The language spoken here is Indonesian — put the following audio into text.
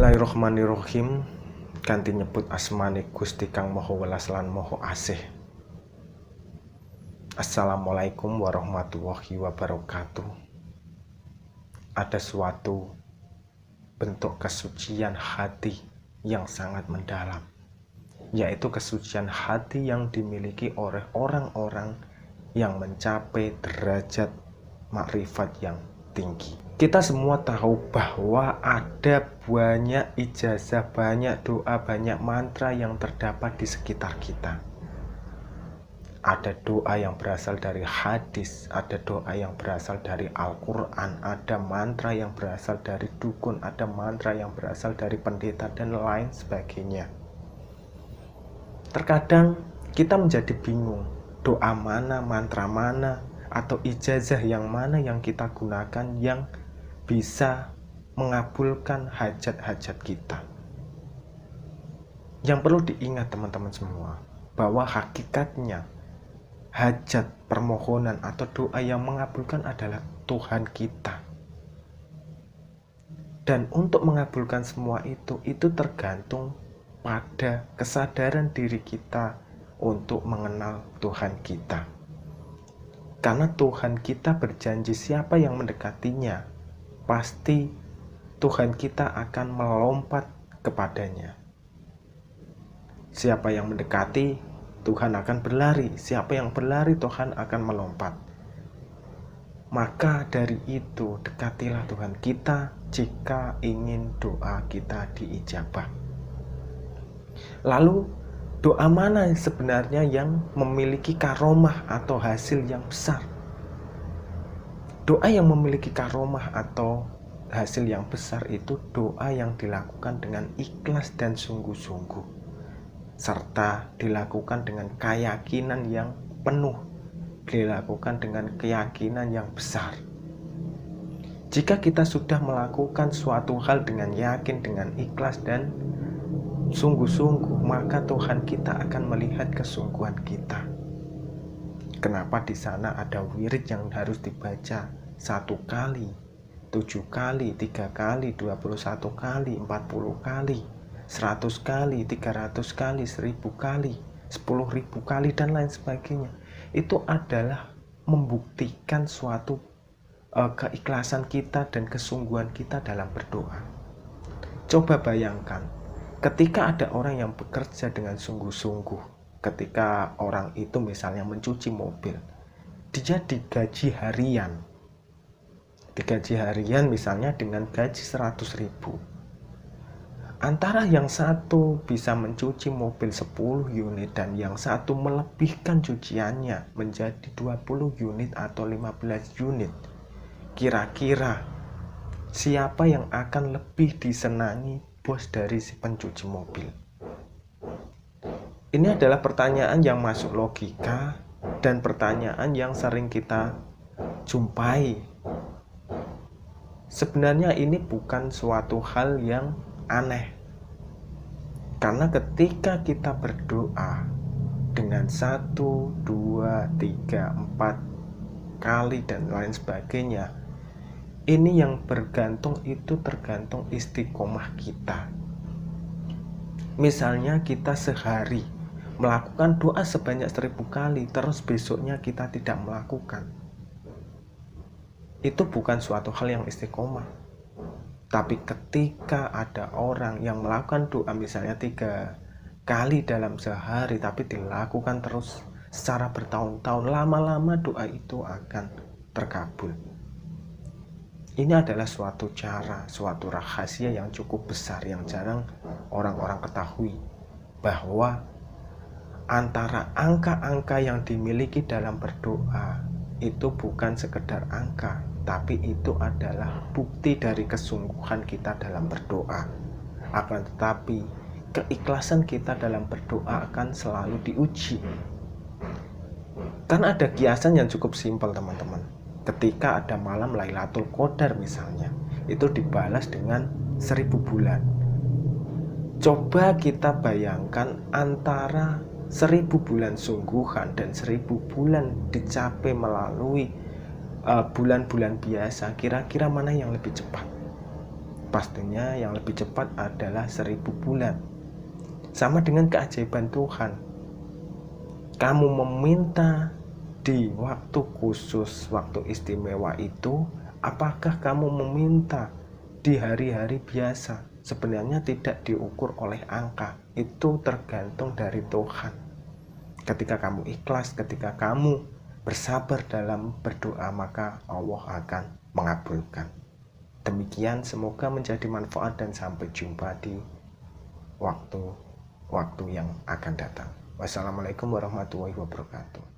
Bismillahirrahmanirrahim. Kanthi nyebut asmane Gusti Kang Maha Welas lan Maha Asih. Assalamualaikum warahmatullahi wabarakatuh. Ada suatu bentuk kesucian hati yang sangat mendalam, yaitu kesucian hati yang dimiliki oleh orang-orang yang mencapai derajat makrifat yang tinggi. Kita semua tahu bahwa ada banyak ijazah, banyak doa, banyak mantra yang terdapat di sekitar kita. Ada doa yang berasal dari hadis, ada doa yang berasal dari Al-Quran, ada mantra yang berasal dari dukun, ada mantra yang berasal dari pendeta, dan lain sebagainya. Terkadang kita menjadi bingung, doa mana, mantra mana, atau ijazah yang mana yang kita gunakan yang bisa mengabulkan hajat-hajat kita. Yang perlu diingat teman-teman semua, bahwa hakikatnya hajat, permohonan, atau doa yang mengabulkan adalah Tuhan kita. Dan untuk mengabulkan semua itu tergantung pada kesadaran diri kita untuk mengenal Tuhan kita. Karena Tuhan kita berjanji siapa yang mendekatinya, pasti Tuhan kita akan melompat kepadanya. Siapa yang mendekati, Tuhan akan berlari. Siapa yang berlari, Tuhan akan melompat. Maka dari itu, dekatilah Tuhan kita jika ingin doa kita diijabah. Lalu, doa mana sebenarnya yang memiliki karomah atau hasil yang besar? Doa yang memiliki karomah atau hasil yang besar itu doa yang dilakukan dengan ikhlas dan sungguh-sungguh, serta dilakukan dengan keyakinan yang penuh, dilakukan dengan keyakinan yang besar. Jika kita sudah melakukan suatu hal dengan yakin, dengan ikhlas dan sungguh-sungguh, maka Tuhan kita akan melihat kesungguhan kita. Kenapa di sana ada wirid yang harus dibaca 1 kali, 7 kali, 3 kali, 21 kali, 40 kali, 100 kali, 300 kali, 1000 kali, 10.000 kali, dan lain sebagainya. Itu adalah membuktikan suatu keikhlasan kita dan kesungguhan kita dalam berdoa. Coba bayangkan, ketika ada orang yang bekerja dengan sungguh-sungguh, ketika orang itu misalnya mencuci mobil, dia digaji harian. Digaji harian misalnya dengan gaji 100.000. Antara yang satu bisa mencuci mobil 10 unit dan yang satu melebihkan cuciannya menjadi 20 unit atau 15 unit. Kira-kira siapa yang akan lebih disenangi bos dari si pencuci mobil? Ini adalah pertanyaan yang masuk logika dan pertanyaan yang sering kita jumpai. Sebenarnya ini bukan suatu hal yang aneh. Karena ketika kita berdoa dengan 1, 2, 3, 4 kali dan lain sebagainya, ini yang bergantung itu tergantung istiqomah kita. Misalnya kita sehari melakukan doa sebanyak 1000 kali, terus besoknya kita tidak melakukan. Itu bukan suatu hal yang istiqomah. Tapi ketika ada orang yang melakukan doa misalnya 3 kali dalam sehari, tapi dilakukan terus secara bertahun-tahun, lama-lama doa itu akan terkabul. Ini adalah suatu cara, suatu rahasia yang cukup besar, yang jarang orang-orang ketahui, bahwa antara angka-angka yang dimiliki dalam berdoa itu bukan sekedar angka, tapi itu adalah bukti dari kesungguhan kita dalam berdoa. Akan tetapi keikhlasan kita dalam berdoa akan selalu diuji. Kan ada kiasan yang cukup simpel teman-teman. Ketika ada malam Lailatul Qadar misalnya, itu dibalas dengan 1000 bulan. Coba kita bayangkan antara 1000 bulan sungguhan dan 1000 bulan dicapai melalui bulan-bulan biasa, kira-kira mana yang lebih cepat? Pastinya yang lebih cepat adalah 1000 bulan. Sama dengan keajaiban Tuhan. Kamu meminta di waktu khusus, waktu istimewa itu, apakah kamu meminta di hari-hari biasa? Sebenarnya tidak diukur oleh angka, itu tergantung dari Tuhan. Ketika kamu ikhlas, ketika kamu bersabar dalam berdoa, maka Allah akan mengabulkan. Demikian, semoga menjadi manfaat dan sampai jumpa di waktu yang akan datang. Wassalamualaikum warahmatullahi wabarakatuh.